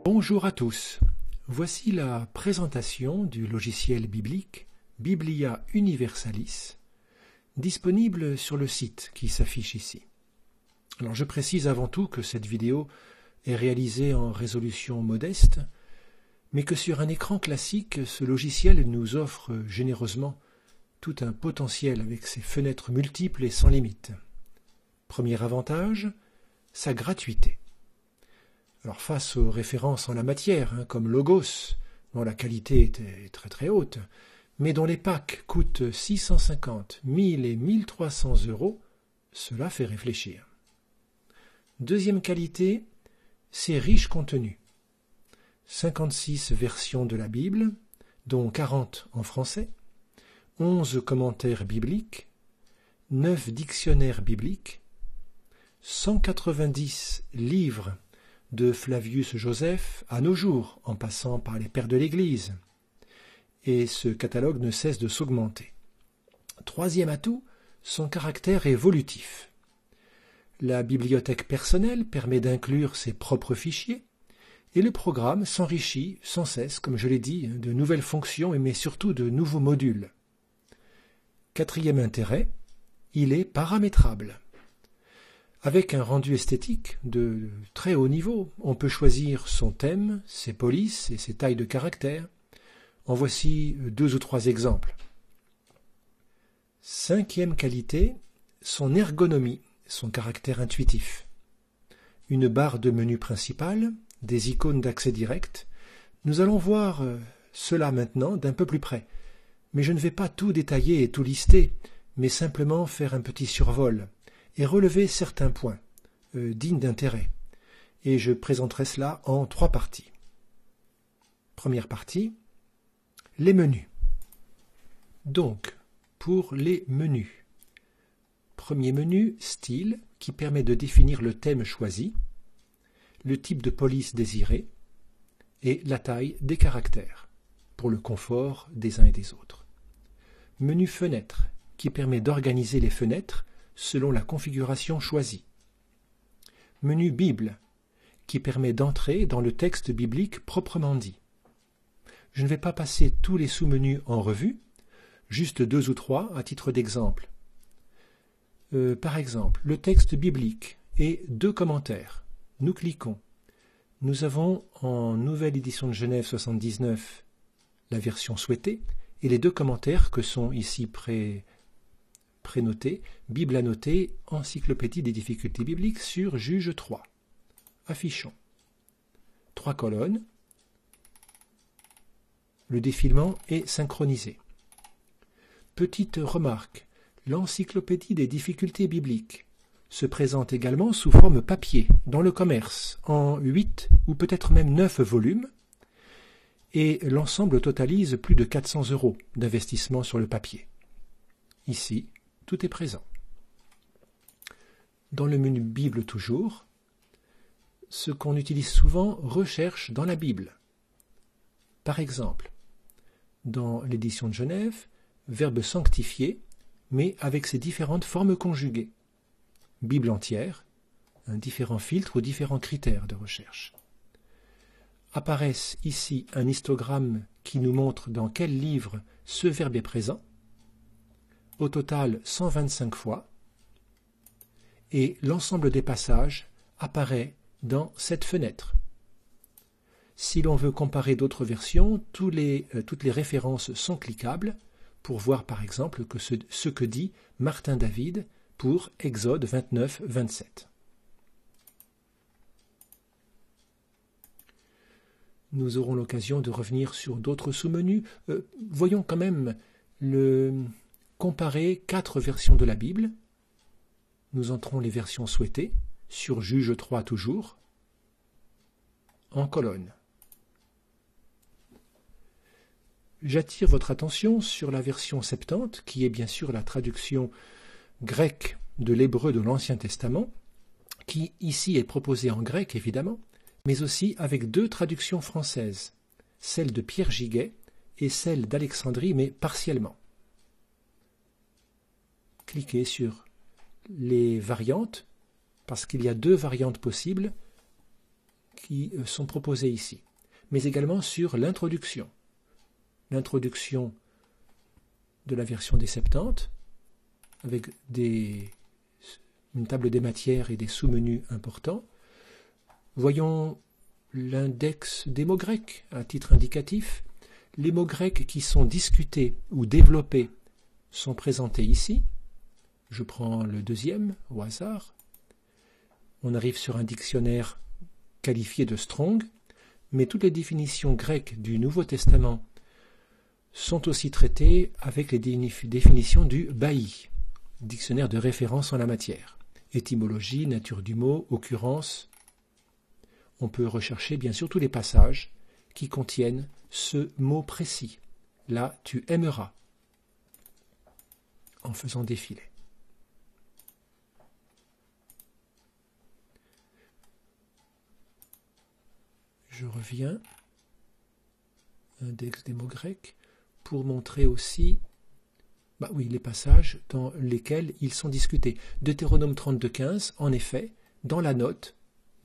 Bonjour à tous. Voici la présentation du logiciel biblique Biblia Universalis, disponible sur le site qui s'affiche ici. Alors je précise avant tout que cette vidéo est réalisée en résolution modeste, mais que sur un écran classique, ce logiciel nous offre généreusement tout un potentiel avec ses fenêtres multiples et sans limite. Premier avantage, sa gratuité. Alors face aux références en la matière, comme Logos, dont la qualité était très très haute, mais dont les packs coûtent 650, 1000 et 1300 €, cela fait réfléchir. Deuxième qualité, ses riches contenus. 56 versions de la Bible, dont 40 en français, 11 commentaires bibliques, 9 dictionnaires bibliques, 190 livres de Flavius Joseph à nos jours, en passant par les pères de l'Église. Et ce catalogue ne cesse de s'augmenter. Troisième atout, son caractère évolutif. La bibliothèque personnelle permet d'inclure ses propres fichiers, et le programme s'enrichit sans cesse, comme je l'ai dit, de nouvelles fonctions, mais surtout de nouveaux modules. Quatrième intérêt, il est paramétrable. Avec un rendu esthétique de très haut niveau, on peut choisir son thème, ses polices et ses tailles de caractères. En voici 2 ou 3 exemples. Cinquième qualité, son ergonomie, son caractère intuitif. Une barre de menu principale, des icônes d'accès direct. Nous allons voir cela maintenant d'un peu plus près. Mais je ne vais pas tout détailler et tout lister, mais simplement faire un petit survol et relever certains points dignes d'intérêt. Et je présenterai cela en 3 parties. Première partie, les menus. Donc, pour les menus. Premier menu, style, qui permet de définir le thème choisi, le type de police désiré et la taille des caractères, pour le confort des uns et des autres. Menu fenêtre, qui permet d'organiser les fenêtres selon la configuration choisie. Menu Bible, qui permet d'entrer dans le texte biblique proprement dit. Je ne vais pas passer tous les sous-menus en revue, juste 2 ou 3 à titre d'exemple. Par exemple, le texte biblique et 2 commentaires. Nous cliquons. Nous avons en nouvelle édition de Genève 79 la version souhaitée et les 2 commentaires que sont ici prénotés, Bible annotée, Encyclopédie des difficultés bibliques sur Juge 3. Affichons. 3 colonnes. Le défilement est synchronisé. Petite remarque, l'Encyclopédie des difficultés bibliques se présente également sous forme papier, dans le commerce, en 8 ou peut-être même 9 volumes, et l'ensemble totalise plus de 400 € d'investissement sur le papier. Ici, tout est présent. Dans le menu Bible toujours, ce qu'on utilise souvent, recherche dans la Bible. Par exemple, dans l'édition de Genève, verbe sanctifier, mais avec ses différentes formes conjuguées. Bible entière, différents filtres ou différents critères de recherche. Apparaissent ici un histogramme qui nous montre dans quel livre ce verbe est présent, au total 125 fois, et l'ensemble des passages apparaît dans cette fenêtre. Si l'on veut comparer d'autres versions, toutes les références sont cliquables pour voir par exemple ce que dit Martin David pour Exode 29, 27. Nous aurons l'occasion de revenir sur d'autres sous-menus. Voyons quand même comparer 4 versions de la Bible. Nous entrons les versions souhaitées, sur Juge 3 toujours, en colonne. J'attire votre attention sur la version Septante, qui est bien sûr la traduction grecque de l'hébreu de l'Ancien Testament, qui ici est proposée en grec évidemment, mais aussi avec 2 traductions françaises, celle de Pierre Giguet et celle d'Alexandrie, mais partiellement. Cliquez sur les variantes, parce qu'il y a 2 variantes possibles, qui sont proposés ici, mais également sur l'introduction. L'introduction de la version des 70, avec une table des matières et des sous-menus importants. Voyons l'index des mots grecs à titre indicatif. Les mots grecs qui sont discutés ou développés sont présentés ici. Je prends le deuxième au hasard. On arrive sur un dictionnaire qualifié de Strong, mais toutes les définitions grecques du Nouveau Testament sont aussi traitées avec les définitions du Bailly, dictionnaire de référence en la matière. Étymologie, nature du mot, occurrence. On peut rechercher bien sûr tous les passages qui contiennent ce mot précis. Là, tu aimeras, en faisant défiler. Je reviens, index des mots grecs, pour montrer aussi les passages dans lesquels ils sont discutés. Deutéronome 32,15, en effet, dans la note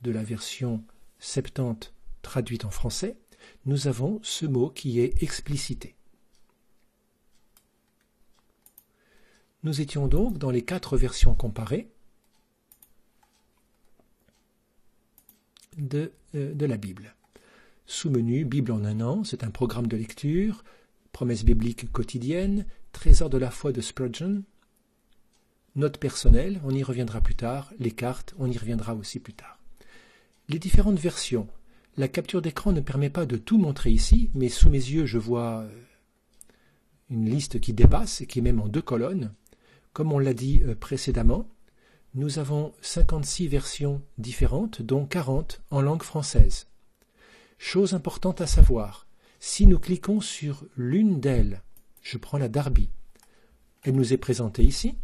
de la version 70 traduite en français, nous avons ce mot qui est explicité. Nous étions donc dans les 4 versions comparées de la Bible. Sous-menu, Bible en un an, c'est un programme de lecture, promesse biblique quotidienne, trésor de la foi de Spurgeon, notes personnelles, on y reviendra plus tard, les cartes, on y reviendra aussi plus tard. Les différentes versions, la capture d'écran ne permet pas de tout montrer ici, mais sous mes yeux je vois une liste qui dépasse et qui est même en 2 colonnes. Comme on l'a dit précédemment, nous avons 56 versions différentes, dont 40 en langue française. Chose importante à savoir, si nous cliquons sur l'une d'elles, je prends la Darby, elle nous est présentée ici,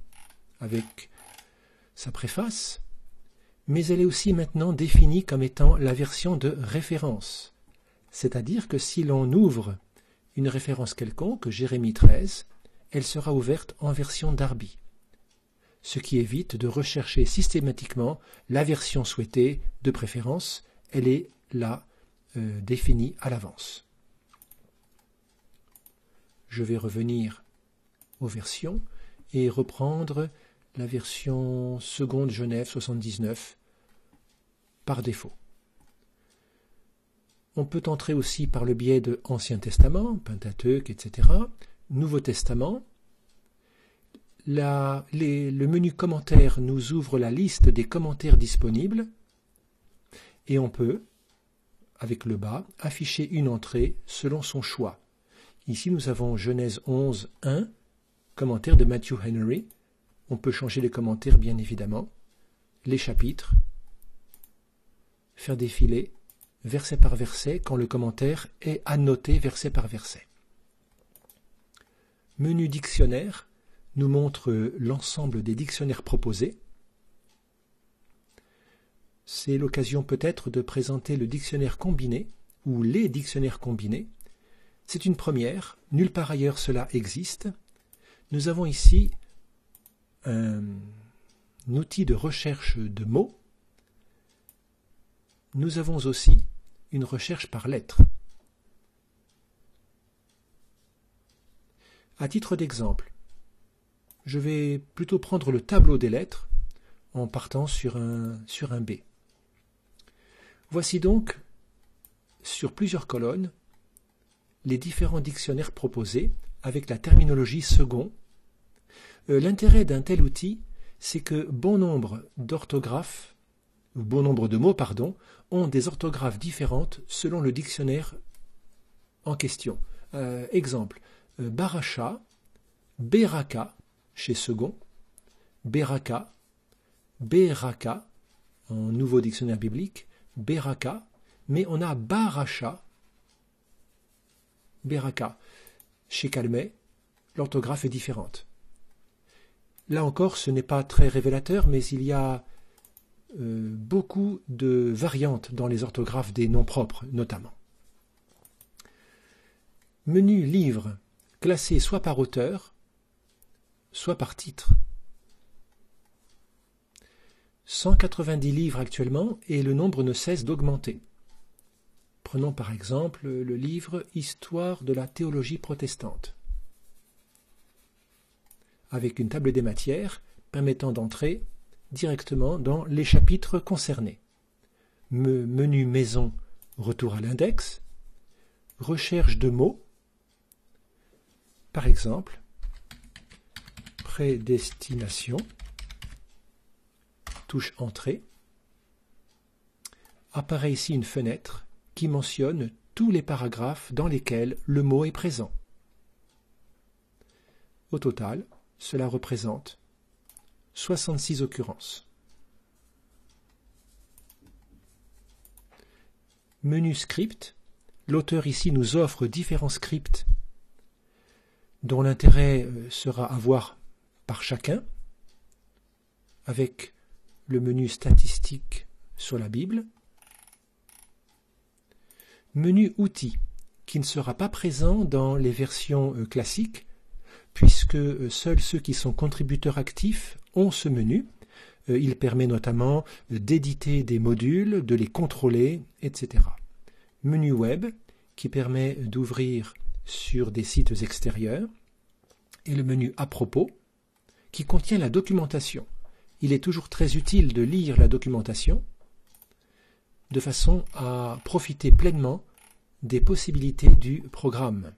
avec sa préface, mais elle est aussi maintenant définie comme étant la version de référence. C'est-à-dire que si l'on ouvre une référence quelconque, Jérémie 13, elle sera ouverte en version Darby, ce qui évite de rechercher systématiquement la version souhaitée, de préférence, elle est là définie à l'avance. Je vais revenir aux versions et reprendre la version seconde Genève 79 par défaut. On peut entrer aussi par le biais de Ancien Testament, Pentateuque, etc., Nouveau Testament. Le menu commentaires nous ouvre la liste des commentaires disponibles et on peut, avec le bas, afficher une entrée selon son choix. Ici, nous avons Genèse 11, 1, commentaire de Matthew Henry. On peut changer les commentaires, bien évidemment. Les chapitres. Faire défiler, verset par verset, quand le commentaire est annoté verset par verset. Menu dictionnaire nous montre l'ensemble des dictionnaires proposés. C'est l'occasion peut-être de présenter le dictionnaire combiné, ou les dictionnaires combinés. C'est une première, nulle part ailleurs cela existe. Nous avons ici un outil de recherche de mots. Nous avons aussi une recherche par lettres. À titre d'exemple, je vais plutôt prendre le tableau des lettres en partant sur un B. Voici donc, sur plusieurs colonnes, les différents dictionnaires proposés avec la terminologie second. L'intérêt d'un tel outil, c'est que bon nombre de mots, ont des orthographes différentes selon le dictionnaire en question. Exemple, Baracha, Beraka chez second, Beraka, Beraka en nouveau dictionnaire biblique, Beraka, mais on a Baracha, Beraka. Chez Calmet, l'orthographe est différente. Là encore, ce n'est pas très révélateur, mais il y a beaucoup de variantes dans les orthographes des noms propres, notamment. Menu livre, classé soit par auteur, soit par titre. 190 livres actuellement et le nombre ne cesse d'augmenter. Prenons par exemple le livre « Histoire de la théologie protestante », avec une table des matières permettant d'entrer directement dans les chapitres concernés. Menu maison, retour à l'index, recherche de mots, par exemple, prédestination, touche entrée, apparaît ici une fenêtre qui mentionne tous les paragraphes dans lesquels le mot est présent. Au total, cela représente 66 occurrences. Menu script, l'auteur ici nous offre différents scripts dont l'intérêt sera à voir par chacun, avec le menu statistique sur la Bible. Menu outils, qui ne sera pas présent dans les versions classiques, puisque seuls ceux qui sont contributeurs actifs ont ce menu. Il permet notamment d'éditer des modules, de les contrôler, etc. Menu web, qui permet d'ouvrir sur des sites extérieurs, et le menu à propos, qui contient la documentation. Il est toujours très utile de lire la documentation, de façon à profiter pleinement des possibilités du programme.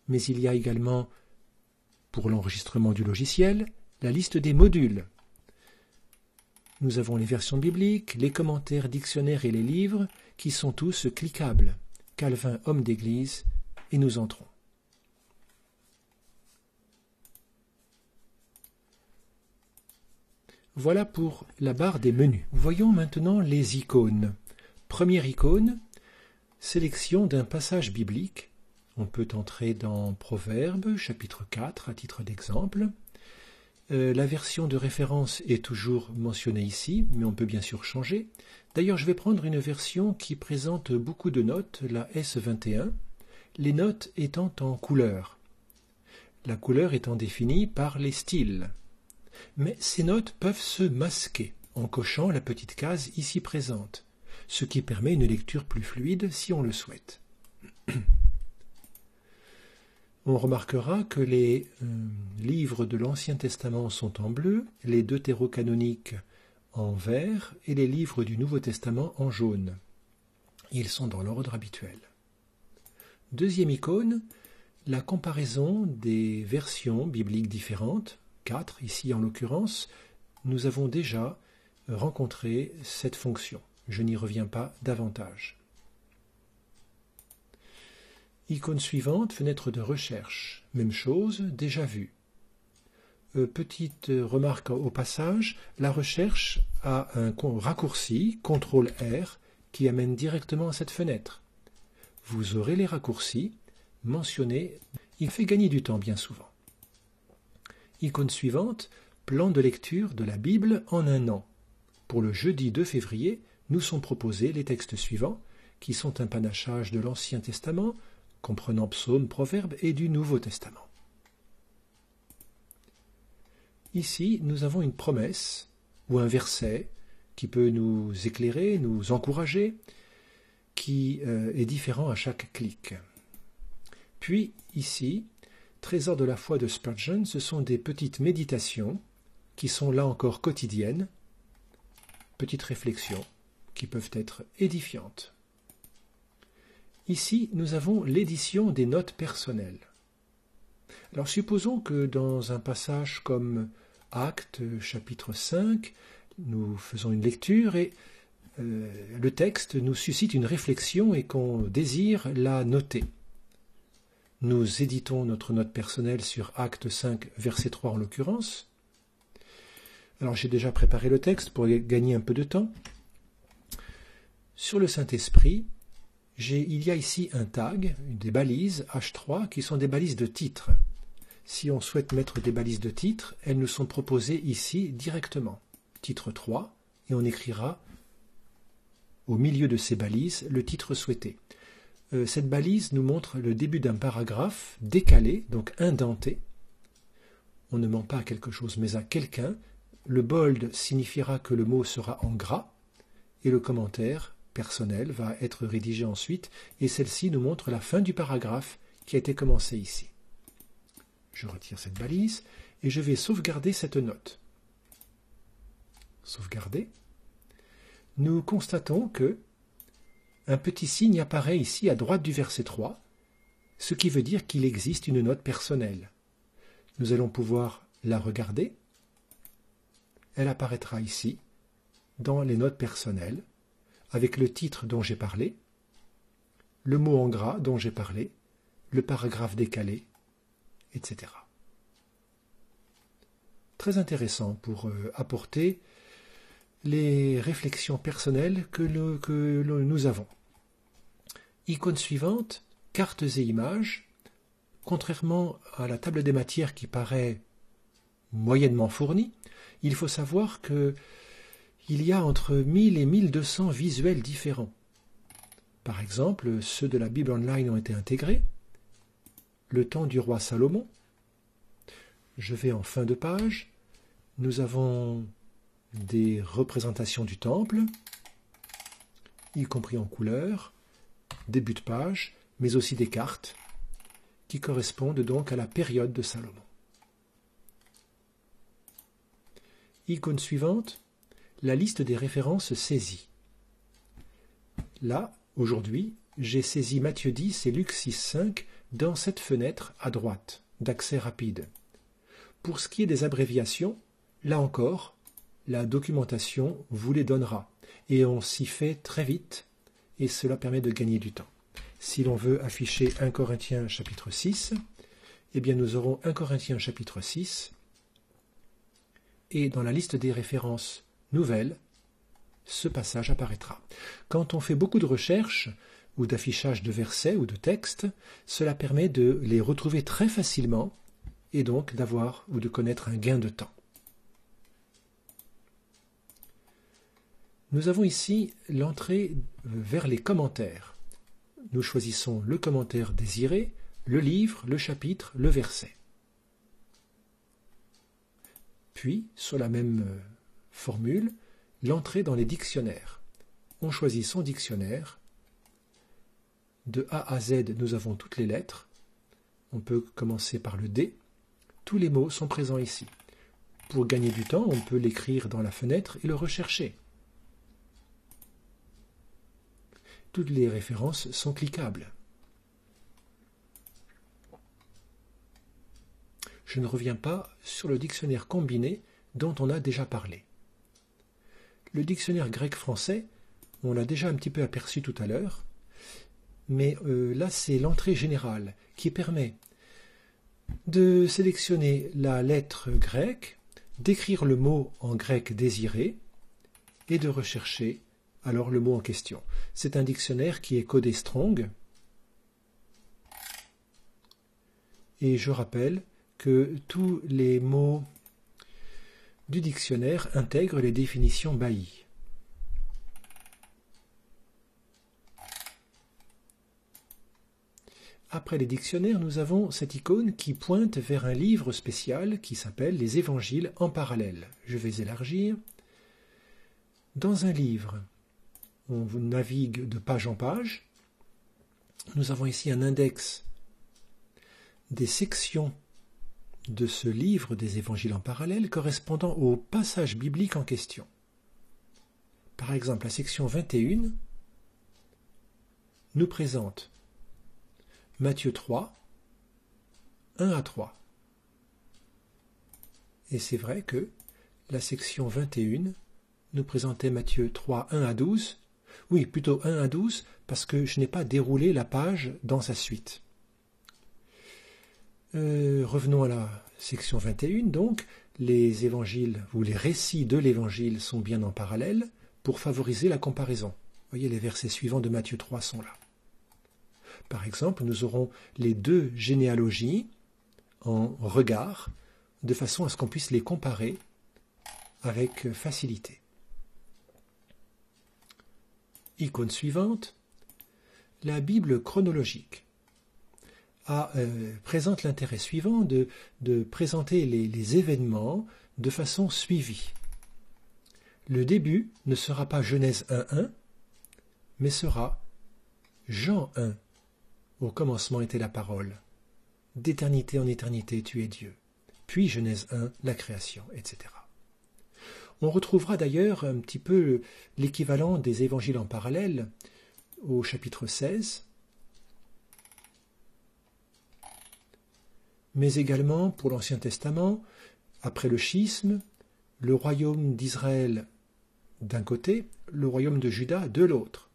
Mais il y a également, pour l'enregistrement du logiciel, la liste des modules. Nous avons les versions bibliques, les commentaires, dictionnaires et les livres, qui sont tous cliquables. Calvin, homme d'église, et nous entrons. Voilà pour la barre des menus. Voyons maintenant les icônes. Première icône, sélection d'un passage biblique. On peut entrer dans Proverbes, chapitre 4, à titre d'exemple. La version de référence est toujours mentionnée ici, mais on peut bien sûr changer. D'ailleurs, je vais prendre une version qui présente beaucoup de notes, la S21, les notes étant en couleur. La couleur étant définie par les styles. Mais ces notes peuvent se masquer en cochant la petite case ici présente, ce qui permet une lecture plus fluide si on le souhaite. On remarquera que les livres de l'Ancien Testament sont en bleu, les deutérocanoniques en vert et les livres du Nouveau Testament en jaune. Ils sont dans l'ordre habituel. Deuxième icône, la comparaison des versions bibliques différentes, 4 ici en l'occurrence. Nous avons déjà rencontré cette fonction. Je n'y reviens pas davantage. Icône suivante, fenêtre de recherche. Même chose, déjà vu. Petite remarque au passage, la recherche a un raccourci, CTRL-R, qui amène directement à cette fenêtre. Vous aurez les raccourcis mentionnés. Il fait gagner du temps bien souvent. Icône suivante, plan de lecture de la Bible en un an. Pour le jeudi 2 février, nous sont proposés les textes suivants, qui sont un panachage de l'Ancien Testament, comprenant psaumes, proverbes et du Nouveau Testament. Ici, nous avons une promesse ou un verset qui peut nous éclairer, nous encourager, qui est différent à chaque clic. Puis, ici, Trésor de la foi de Spurgeon, ce sont des petites méditations qui sont là encore quotidiennes, petites réflexions qui peuvent être édifiantes. Ici, nous avons l'édition des notes personnelles. Alors supposons que dans un passage comme Actes, chapitre 5, nous faisons une lecture et le texte nous suscite une réflexion et qu'on désire la noter. Nous éditons notre note personnelle sur Acte 5, verset 3 en l'occurrence. Alors j'ai déjà préparé le texte pour gagner un peu de temps. Sur le Saint-Esprit, il y a ici un tag, des balises H3 qui sont des balises de titre. Si on souhaite mettre des balises de titre, elles nous sont proposées ici directement. Titre 3, et on écrira au milieu de ces balises le titre souhaité. Cette balise nous montre le début d'un paragraphe décalé, donc indenté. On ne ment pas à quelque chose, mais à quelqu'un. Le bold signifiera que le mot sera en gras, et le commentaire personnelle va être rédigée ensuite, et celle-ci nous montre la fin du paragraphe qui a été commencé ici. Je retire cette balise et je vais sauvegarder cette note. Sauvegarder. Nous constatons que un petit signe apparaît ici à droite du verset 3, ce qui veut dire qu'il existe une note personnelle. Nous allons pouvoir la regarder. Elle apparaîtra ici, dans les notes personnelles, avec le titre dont j'ai parlé, le mot en gras dont j'ai parlé, le paragraphe décalé, etc. Très intéressant pour apporter les réflexions personnelles que nous avons. Icône suivante, cartes et images. Contrairement à la table des matières qui paraît moyennement fournie, il faut savoir qu'il y a entre 1000 et 1200 visuels différents. Par exemple, ceux de la Bible Online ont été intégrés. Le temps du roi Salomon. Je vais en fin de page. Nous avons des représentations du temple, y compris en couleur, début de page, mais aussi des cartes qui correspondent donc à la période de Salomon. Icône suivante, la liste des références saisies. Là, aujourd'hui, j'ai saisi Matthieu 10 et Luc 6,5 dans cette fenêtre à droite, d'accès rapide. Pour ce qui est des abréviations, là encore, la documentation vous les donnera, et on s'y fait très vite, et cela permet de gagner du temps. Si l'on veut afficher 1 Corinthiens chapitre 6, eh bien nous aurons 1 Corinthiens chapitre 6, et dans la liste des références nouvelles, ce passage apparaîtra. Quand on fait beaucoup de recherches ou d'affichage de versets ou de textes, cela permet de les retrouver très facilement et donc d'avoir ou de connaître un gain de temps. Nous avons ici l'entrée vers les commentaires. Nous choisissons le commentaire désiré, le livre, le chapitre, le verset. Puis, sur la même formule, l'entrée dans les dictionnaires. On choisit son dictionnaire. De A à Z, nous avons toutes les lettres. On peut commencer par le D. Tous les mots sont présents ici. Pour gagner du temps, on peut l'écrire dans la fenêtre et le rechercher. Toutes les références sont cliquables. Je ne reviens pas sur le dictionnaire combiné dont on a déjà parlé. Le dictionnaire grec-français, on l'a déjà un petit peu aperçu tout à l'heure, mais là c'est l'entrée générale qui permet de sélectionner la lettre grecque, d'écrire le mot en grec désiré et de rechercher alors le mot en question. C'est un dictionnaire qui est codé Strong. Et je rappelle que tous les mots du dictionnaire intègrent les définitions Bailly. Après les dictionnaires, nous avons cette icône qui pointe vers un livre spécial qui s'appelle Les Évangiles en parallèle. Je vais élargir. Dans un livre, on navigue de page en page. Nous avons ici un index des sections de ce livre des Évangiles en parallèle correspondant au passage biblique en question. Par exemple, la section 21 nous présente Matthieu 3, 1 à 3. Et c'est vrai que la section 21 nous présentait Matthieu 3, 1 à 12. Oui, plutôt 1 à 12, parce que je n'ai pas déroulé la page dans sa suite. Revenons à la section 21, donc. Les évangiles, ou les récits de l'évangile sont bien en parallèle pour favoriser la comparaison. Vous voyez, les versets suivants de Matthieu 3 sont là. Par exemple, nous aurons les deux généalogies en regard, de façon à ce qu'on puisse les comparer avec facilité. Icône suivante, la Bible chronologique présente l'intérêt suivant de présenter les événements de façon suivie. Le début ne sera pas Genèse 1.1, mais sera Jean 1. Au commencement était la parole. D'éternité en éternité tu es Dieu. Puis Genèse 1, la création, etc. On retrouvera d'ailleurs un petit peu l'équivalent des évangiles en parallèle au chapitre 16, mais également pour l'Ancien Testament, après le schisme, le royaume d'Israël d'un côté, le royaume de Juda de l'autre.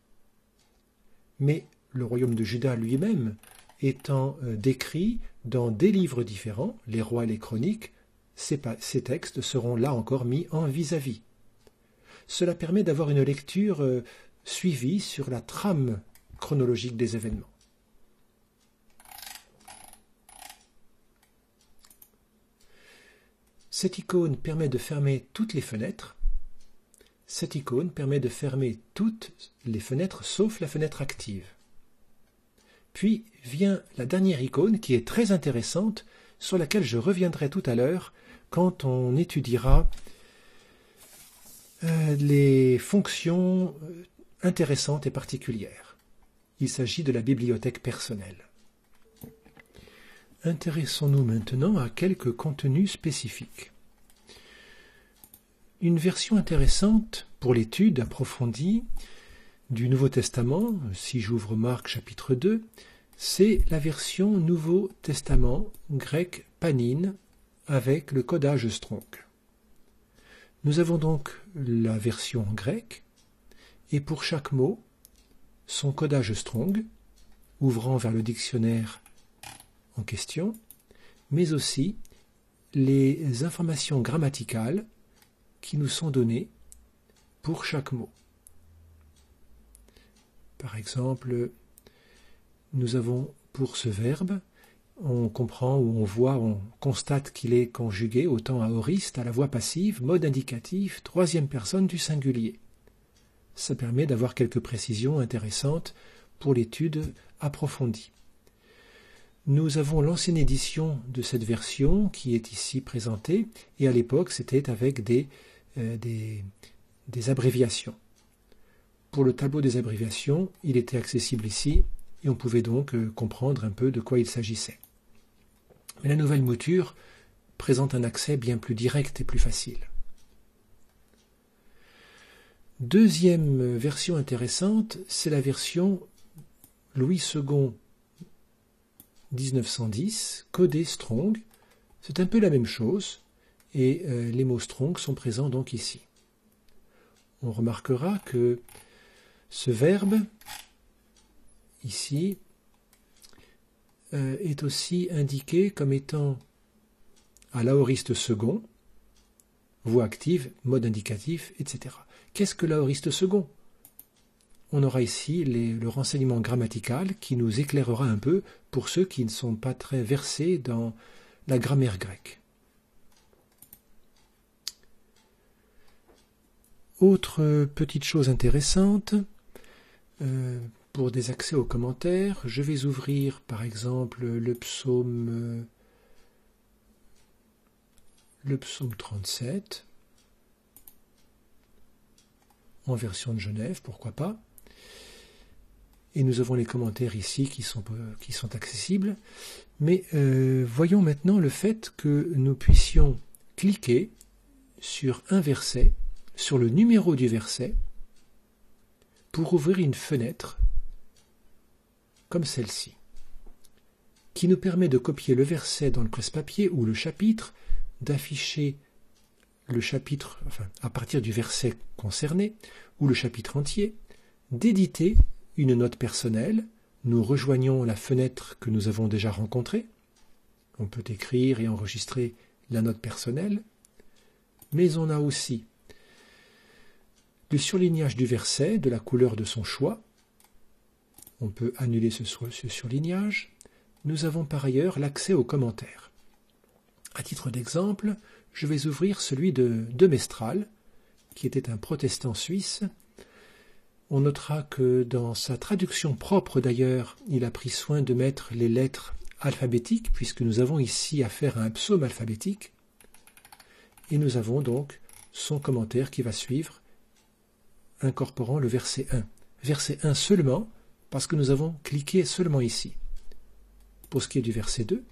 Mais le royaume de Juda lui-même étant décrit dans des livres différents, les rois et les chroniques, ces textes seront là encore mis en vis-à-vis. Cela permet d'avoir une lecture suivie sur la trame chronologique des événements. Cette icône permet de fermer toutes les fenêtres. Cette icône permet de fermer toutes les fenêtres sauf la fenêtre active. Puis vient la dernière icône qui est très intéressante, sur laquelle je reviendrai tout à l'heure quand on étudiera les fonctions intéressantes et particulières. Il s'agit de la bibliothèque personnelle. Intéressons-nous maintenant à quelques contenus spécifiques. Une version intéressante pour l'étude approfondie du Nouveau Testament, si j'ouvre Marc chapitre 2, c'est la version Nouveau Testament grec Panine avec le codage Strong. Nous avons donc la version grecque et pour chaque mot, son codage Strong, ouvrant vers le dictionnaire en question, mais aussi les informations grammaticales qui nous sont données pour chaque mot. Par exemple, nous avons pour ce verbe, on comprend ou on voit, on constate qu'il est conjugué au temps aoriste, à la voix passive, mode indicatif, troisième personne du singulier. Ça permet d'avoir quelques précisions intéressantes pour l'étude approfondie. Nous avons l'ancienne édition de cette version qui est ici présentée, et à l'époque c'était avec des abréviations. Pour le tableau des abréviations, il était accessible ici, et on pouvait donc comprendre un peu de quoi il s'agissait. Mais la nouvelle mouture présente un accès bien plus direct et plus facile. Deuxième version intéressante, c'est la version Louis II 1910, codé Strong. C'est un peu la même chose, et les mots Strong sont présents donc ici. On remarquera que ce verbe, ici, est aussi indiqué comme étant à l'aoriste second, voix active, mode indicatif, etc. Qu'est-ce que l'aoriste second? On aura ici le renseignement grammatical qui nous éclairera un peu pour ceux qui ne sont pas très versés dans la grammaire grecque. Autre petite chose intéressante, pour des accès aux commentaires, je vais ouvrir par exemple le psaume 37, en version de Genève, pourquoi pas. Et nous avons les commentaires ici qui sont accessibles. Mais voyons maintenant le fait que nous puissions cliquer sur un verset, sur le numéro du verset, pour ouvrir une fenêtre comme celle-ci, qui nous permet de copier le verset dans le presse-papier ou le chapitre, d'afficher le chapitre, à partir du verset concerné, ou le chapitre entier, d'éditer une note personnelle. Nous rejoignons la fenêtre que nous avons déjà rencontrée. On peut écrire et enregistrer la note personnelle, mais on a aussi le surlignage du verset de la couleur de son choix. On peut annuler ce surlignage. Nous avons par ailleurs l'accès aux commentaires. À titre d'exemple, je vais ouvrir celui de Mestral, qui était un protestant suisse. On notera que dans sa traduction propre d'ailleurs, il a pris soin de mettre les lettres alphabétiques, puisque nous avons ici affaire à un psaume alphabétique. Et nous avons donc son commentaire qui va suivre, incorporant le verset 1. verset 1 seulement, parce que nous avons cliqué seulement ici. Pour ce qui est du verset 2,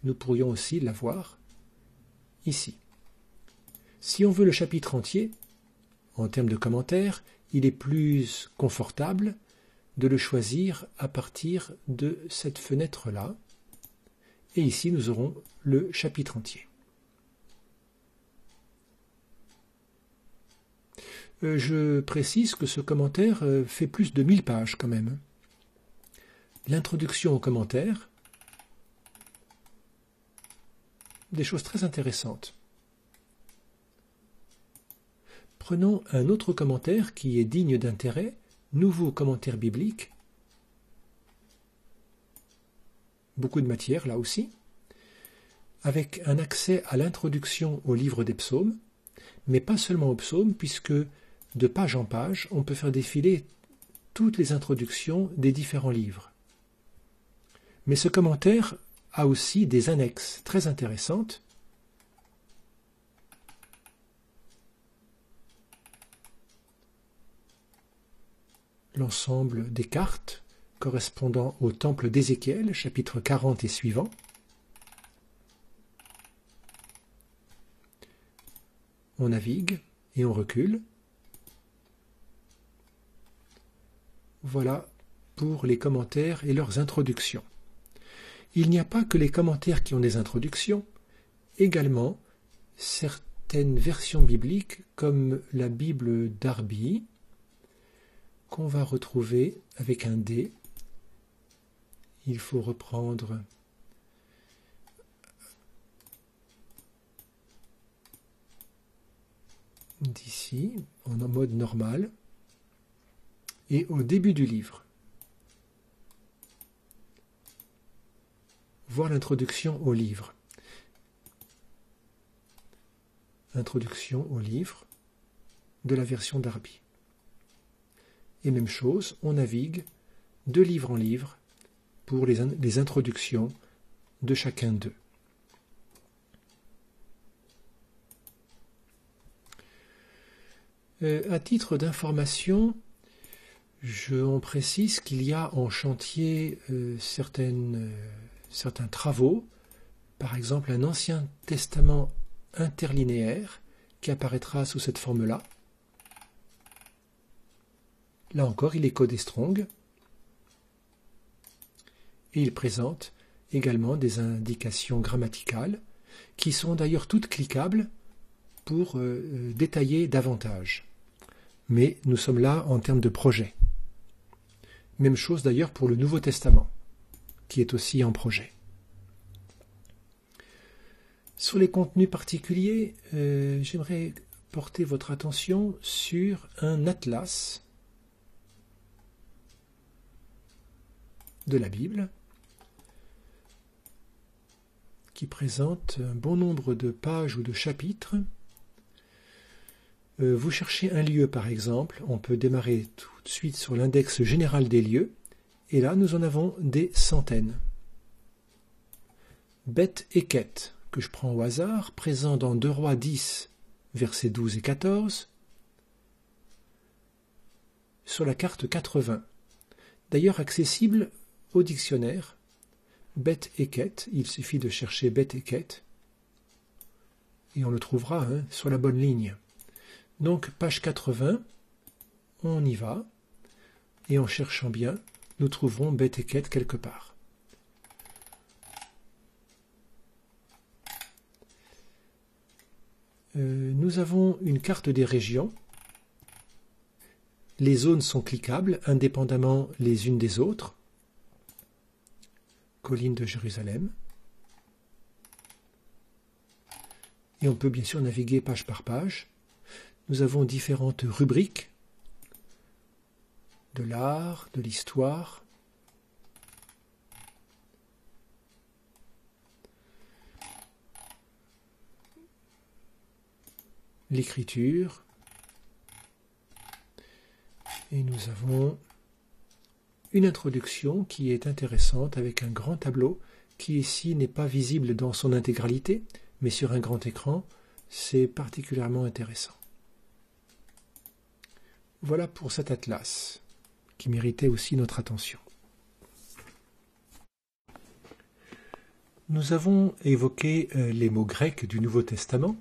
nous pourrions aussi l'avoir ici. Si on veut le chapitre entier, en termes de commentaires, il est plus confortable de le choisir à partir de cette fenêtre-là. Et ici, nous aurons le chapitre entier. Je précise que ce commentaire fait plus de 1000 pages quand même. L'introduction au commentaire, des choses très intéressantes. Prenons un autre commentaire qui est digne d'intérêt, nouveau commentaire biblique. Beaucoup de matière là aussi, avec un accès à l'introduction au livre des psaumes, mais pas seulement aux psaumes, puisque de page en page, on peut faire défiler toutes les introductions des différents livres. Mais ce commentaire a aussi des annexes très intéressantes. L'ensemble des cartes correspondant au temple d'Ézéchiel, chapitre 40 et suivant. On navigue et on recule. Voilà pour les commentaires et leurs introductions. Il n'y a pas que les commentaires qui ont des introductions, également certaines versions bibliques comme la Bible Darby, qu'on va retrouver avec un D. Il faut reprendre d'ici, en mode normal, et au début du livre. Voir l'introduction au livre. Introduction au livre de la version Darby. Et même chose, on navigue de livre en livre pour les introductions de chacun d'eux. À titre d'information, on précise qu'il y a en chantier certains travaux, par exemple un Ancien Testament interlinéaire qui apparaîtra sous cette forme-là. Là encore, il est codé Strong et il présente également des indications grammaticales qui sont d'ailleurs toutes cliquables pour détailler davantage. Mais nous sommes là en termes de projet. Même chose d'ailleurs pour le Nouveau Testament, qui est aussi en projet. Sur les contenus particuliers, j'aimerais porter votre attention sur un atlas de la Bible qui présente un bon nombre de pages ou de chapitres. Vous cherchez un lieu par exemple, on peut démarrer tout de suite sur l'index général des lieux, et là nous en avons des centaines. Beth Eket, que je prends au hasard, présent dans 2 Rois 10, versets 12 et 14, sur la carte 80, d'ailleurs accessible au dictionnaire. Beth Eket, il suffit de chercher Beth Eket, et on le trouvera sur la bonne ligne. Donc, page 80, on y va, et en cherchant bien, nous trouverons Beth Eket quelque part. Nous avons une carte des régions. Les zones sont cliquables, indépendamment les unes des autres. Collines de Jérusalem. Et on peut bien sûr naviguer page par page. Nous avons différentes rubriques de l'art, de l'histoire, l'écriture, et nous avons une introduction qui est intéressante avec un grand tableau qui ici n'est pas visible dans son intégralité, mais sur un grand écran, c'est particulièrement intéressant. Voilà pour cet atlas. qui méritait aussi notre attention. Nous avons évoqué les mots grecs du Nouveau Testament.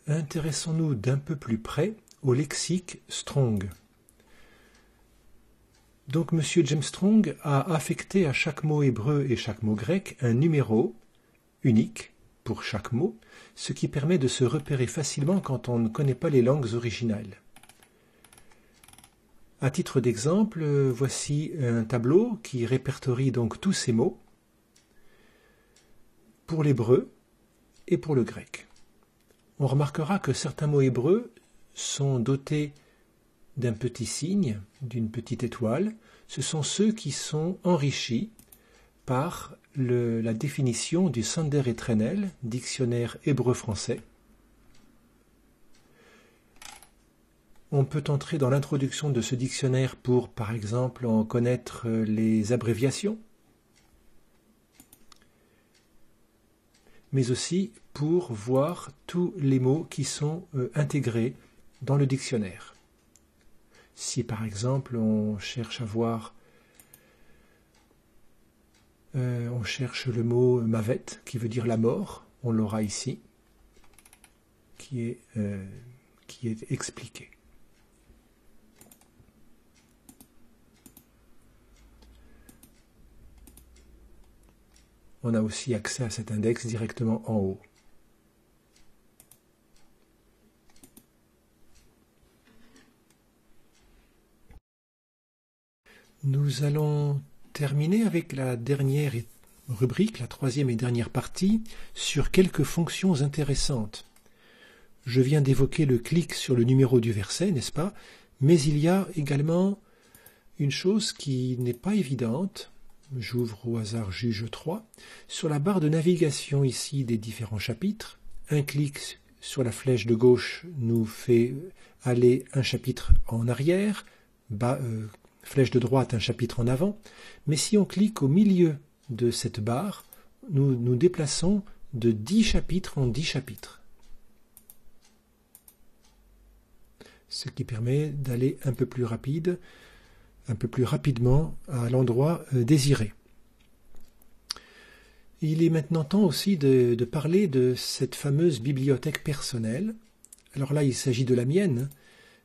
Intéressons-nous d'un peu plus près au lexique Strong. Donc M. James Strong a affecté à chaque mot hébreu et chaque mot grec un numéro unique pour chaque mot, ce qui permet de se repérer facilement quand on ne connaît pas les langues originales. À titre d'exemple, voici un tableau qui répertorie donc tous ces mots pour l'hébreu et pour le grec. On remarquera que certains mots hébreux sont dotés d'un petit signe, d'une petite étoile. Ce sont ceux qui sont enrichis par la définition du Sander et Trenel, dictionnaire hébreu-français. On peut entrer dans l'introduction de ce dictionnaire pour, par exemple, en connaître les abréviations, mais aussi pour voir tous les mots qui sont intégrés dans le dictionnaire. Si par exemple on cherche à voir, on cherche le mot mavet qui veut dire la mort, on l'aura ici, qui est expliqué. On a aussi accès à cet index directement en haut. Nous allons terminer avec la dernière rubrique, la troisième et dernière partie, sur quelques fonctions intéressantes. Je viens d'évoquer le clic sur le numéro du verset, n'est-ce pas? Mais il y a également une chose qui n'est pas évidente. J'ouvre au hasard Juge 3. Sur la barre de navigation ici des différents chapitres, un clic sur la flèche de gauche nous fait aller un chapitre en arrière, flèche de droite un chapitre en avant, mais si on clique au milieu de cette barre, nous nous déplaçons de 10 chapitres en 10 chapitres. Ce qui permet d'aller un peu plus rapidement à l'endroit désiré. Il est maintenant temps aussi de parler de cette fameuse bibliothèque personnelle. Alors là, il s'agit de la mienne.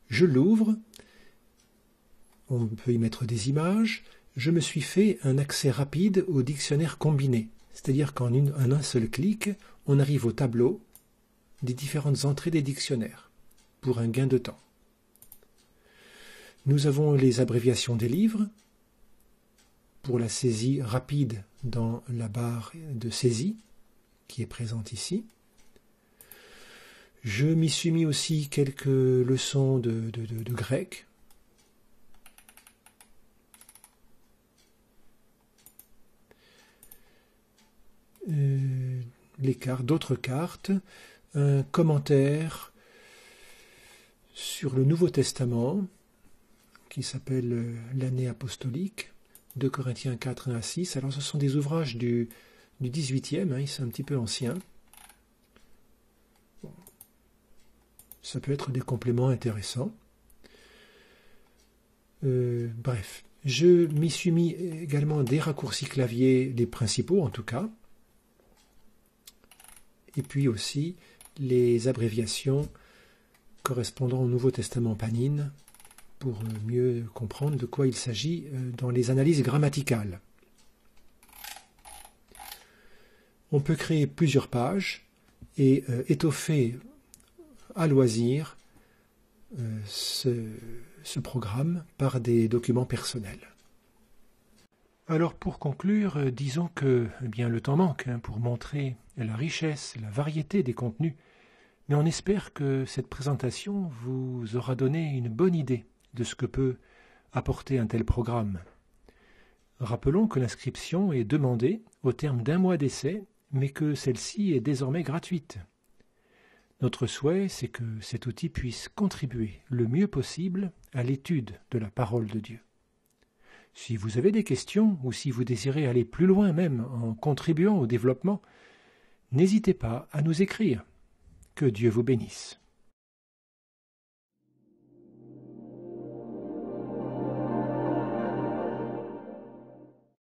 Je l'ouvre. On peut y mettre des images. Je me suis fait un accès rapide au dictionnaire combiné. C'est-à-dire qu'en un seul clic, on arrive au tableau des différentes entrées des dictionnaires pour un gain de temps. Nous avons les abréviations des livres pour la saisie rapide dans la barre de saisie qui est présente ici. Je m'y suis mis aussi quelques leçons de grec. D'autres cartes, un commentaire sur le Nouveau Testament qui s'appelle l'année apostolique, 2 Corinthiens 4, 1 à 6. Alors ce sont des ouvrages du 18e, c'est un petit peu ancien. Bon. Ça peut être des compléments intéressants. Bref, je m'y suis mis également des raccourcis clavier, les principaux en tout cas, et puis aussi les abréviations correspondant au Nouveau Testament Panine, pour mieux comprendre de quoi il s'agit dans les analyses grammaticales. On peut créer plusieurs pages et étoffer à loisir ce programme par des documents personnels. Alors pour conclure, disons que le temps manque pour montrer la richesse, la variété des contenus, mais on espère que cette présentation vous aura donné une bonne idée de ce que peut apporter un tel programme. Rappelons que l'inscription est demandée au terme d'1 mois d'essai, mais que celle-ci est désormais gratuite. Notre souhait, c'est que cet outil puisse contribuer le mieux possible à l'étude de la parole de Dieu. Si vous avez des questions ou si vous désirez aller plus loin même en contribuant au développement, n'hésitez pas à nous écrire. Que Dieu vous bénisse.